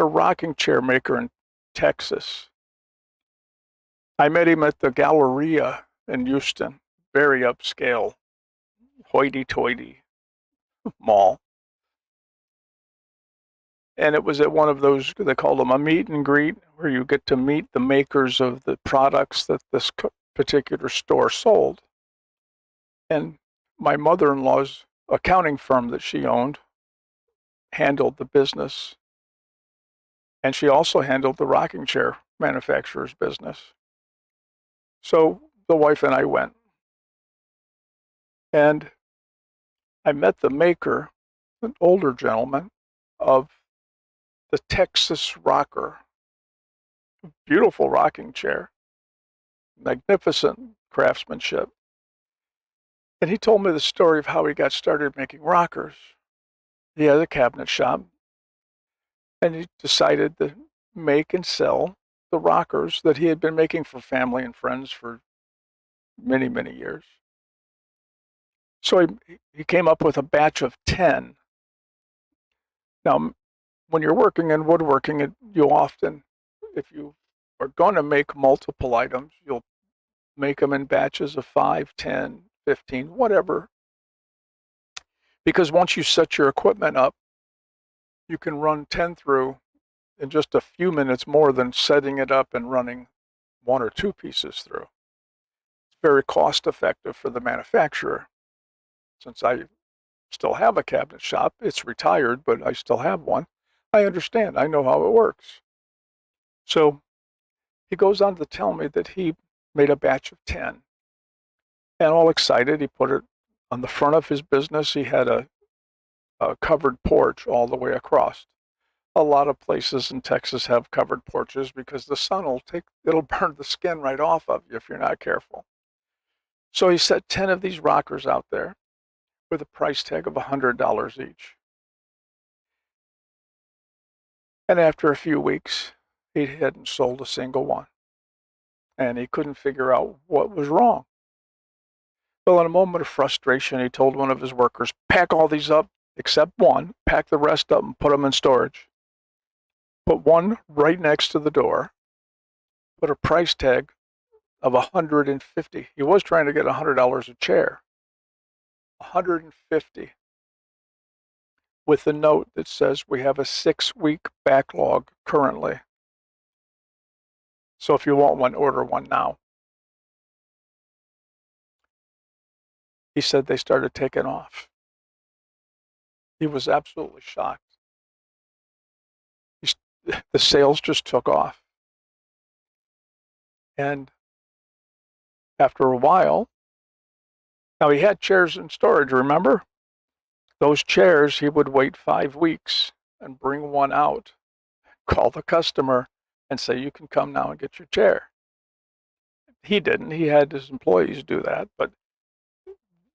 a rocking chair maker in Texas. I met him at the Galleria in Houston, very upscale, hoity-toity mall. And it was at one of those, they call them a meet and greet, where you get to meet the makers of the products that this particular store sold. And my mother-in-law's accounting firm that she owned handled the business. And she also handled the rocking chair manufacturer's business. So the wife and I went. And I met the maker, an older gentleman, of the Texas rocker. Beautiful rocking chair, magnificent craftsmanship. And he told me the story of how he got started making rockers. He had a cabinet shop, and he decided to make and sell the rockers that he had been making for family and friends for many, many years. So he came up with a batch of 10. Now, when you're working in woodworking, you often, if you are going to make multiple items, you'll make them in batches of 5, 10, 15, whatever. Because once you set your equipment up, you can run 10 through in just a few minutes more than setting it up and running 1 or 2 pieces through. It's very cost effective for the manufacturer. Since I still have a cabinet shop, it's retired, but I still have one. I understand. I know how it works. So he goes on to tell me that he made a batch of 10. And all excited, he put it on the front of his business. He had a covered porch all the way across. A lot of places in Texas have covered porches because the sun it'll burn the skin right off of you if you're not careful. So he set 10 of these rockers out there with a price tag of $100 each. And after a few weeks, he hadn't sold a single one. And he couldn't figure out what was wrong. Well, in a moment of frustration, he told one of his workers, pack all these up except one, pack the rest up and put them in storage. Put one right next to the door, put a price tag of $150. He was trying to get $100 a chair. $150 with a note that says we have a 6-week backlog currently. So if you want one, order one now. He said they started taking off. He was absolutely shocked. The sales just took off. And after a while, now he had chairs in storage, remember? Those chairs, he would wait 5 weeks and bring one out, call the customer, and say, you can come now and get your chair. He didn't. He had his employees do that, but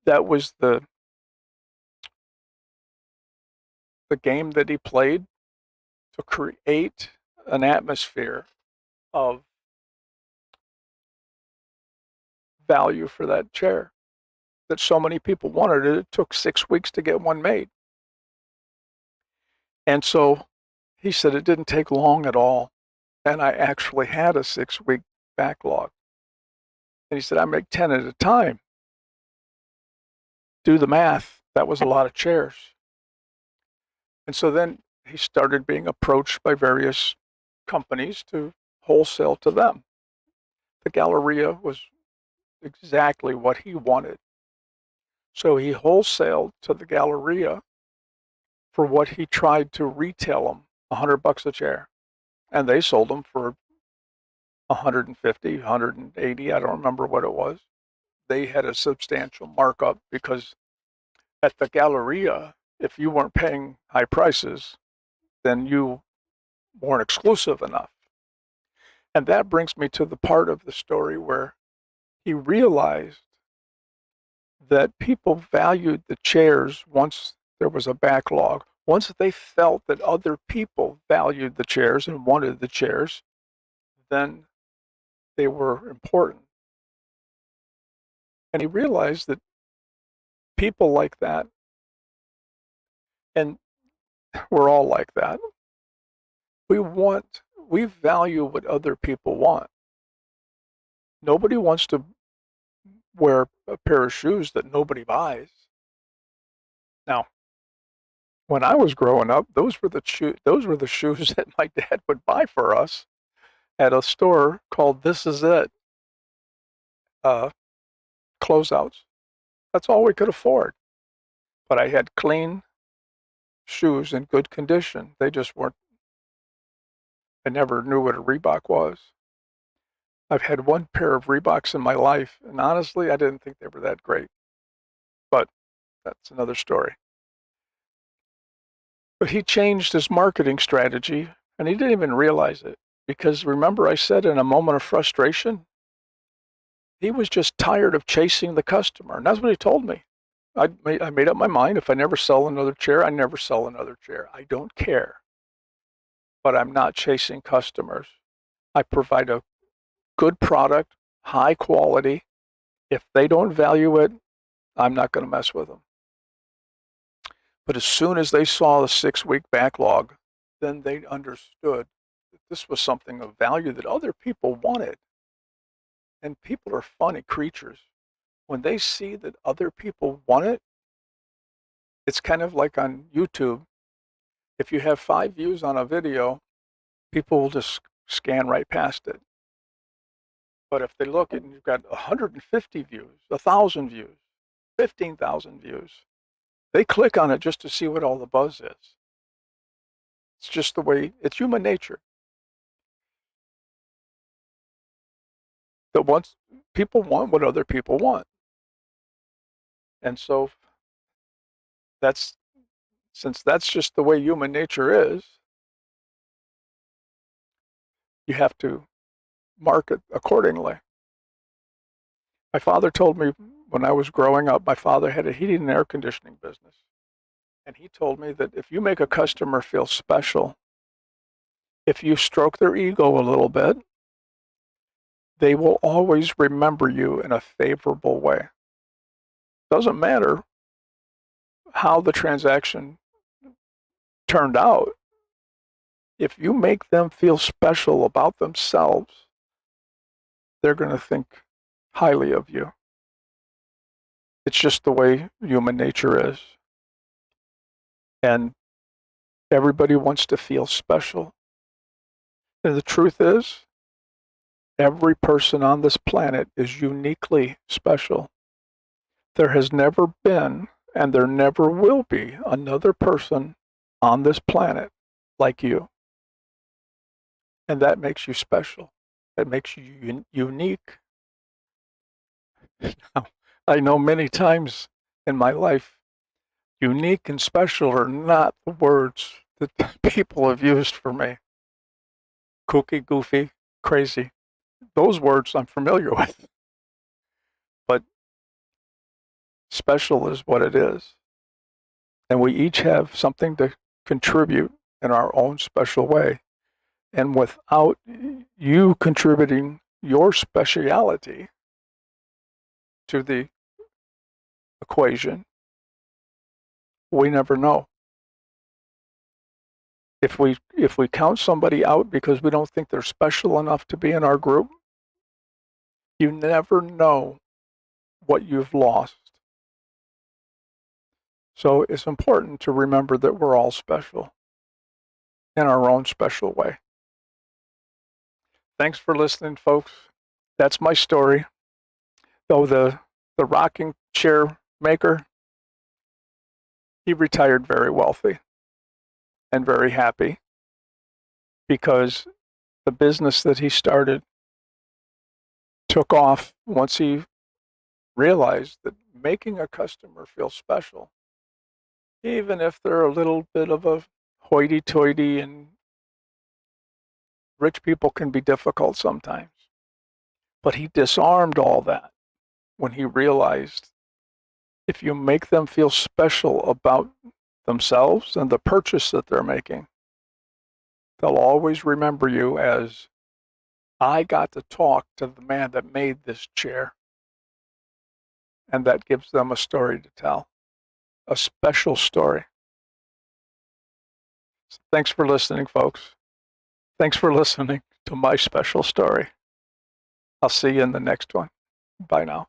that was the game that he played to create an atmosphere of value for that chair that so many people wanted it. It took 6 weeks to get one made. And so he said it didn't take long at all. And I actually had a 6-week backlog. And he said, I make 10 at a time. Do the math. That was a lot of chairs. And so then he started being approached by various companies to wholesale to them. The Galleria was exactly what he wanted. So he wholesaled to the Galleria for what he tried to retail them, $100 a chair. And they sold them for 150, 180, I don't remember what it was. They had a substantial markup because at the Galleria, if you weren't paying high prices, then you weren't exclusive enough. And that brings me to the part of the story where he realized that people valued the chairs once there was a backlog. Once they felt that other people valued the chairs and wanted the chairs, then they were important. And he realized that people like that, and we're all like that, we value what other people want. Nobody wants to wear a pair of shoes that nobody buys. Now, when I was growing up, those were the shoes that my dad would buy for us at a store called This Is It, uh, closeouts. That's all we could afford. But I had clean shoes in good condition. They just weren't. I never knew what a Reebok was. I've had one pair of Reeboks in my life, and honestly, I didn't think they were that great. But that's another story. But he changed his marketing strategy, and he didn't even realize it. Because remember, I said in a moment of frustration, he was just tired of chasing the customer. And that's what he told me. I made up my mind. If I never sell another chair, I never sell another chair. I don't care. But I'm not chasing customers. I provide a good product, high quality. If they don't value it, I'm not going to mess with them. But as soon as they saw the 6-week backlog, then they understood that this was something of value that other people wanted. And people are funny creatures. When they see that other people want it, it's kind of like on YouTube. If you have 5 views on a video, people will just scan right past it. But if they look and you've got 150 views, 1,000 views, 15,000 views, they click on it just to see what all the buzz is. It's just the way, it's human nature. That once people want what other people want. And so since that's just the way human nature is, you have to market accordingly. My father told me when I was growing up, my father had a heating and air conditioning business. And he told me that if you make a customer feel special, if you stroke their ego a little bit, they will always remember you in a favorable way. Doesn't matter how the transaction turned out. If you make them feel special about themselves, they're going to think highly of you. It's just the way human nature is. And everybody wants to feel special. And the truth is, every person on this planet is uniquely special. There has never been, and there never will be, another person on this planet like you. And that makes you special. That makes you unique. Now, I know many times in my life, unique and special are not the words that people have used for me. Kooky, goofy, crazy. Those words I'm familiar with. But special is what it is. And we each have something to contribute in our own special way. And without you contributing your speciality to the equation, we never know. If we count somebody out because we don't think they're special enough to be in our group, you never know what you've lost. So it's important to remember that we're all special in our own special way. Thanks for listening, folks. That's my story. Though the rocking chair maker, he retired very wealthy and very happy because the business that he started took off once he realized that making a customer feel special, even if they're a little bit of a hoity-toity, and rich people can be difficult sometimes. But he disarmed all that when he realized if you make them feel special about themselves and the purchase that they're making, they'll always remember you as, I got to talk to the man that made this chair. And that gives them a story to tell, a special story. So thanks for listening, folks. Thanks for listening to my special story. I'll see you in the next one. Bye now.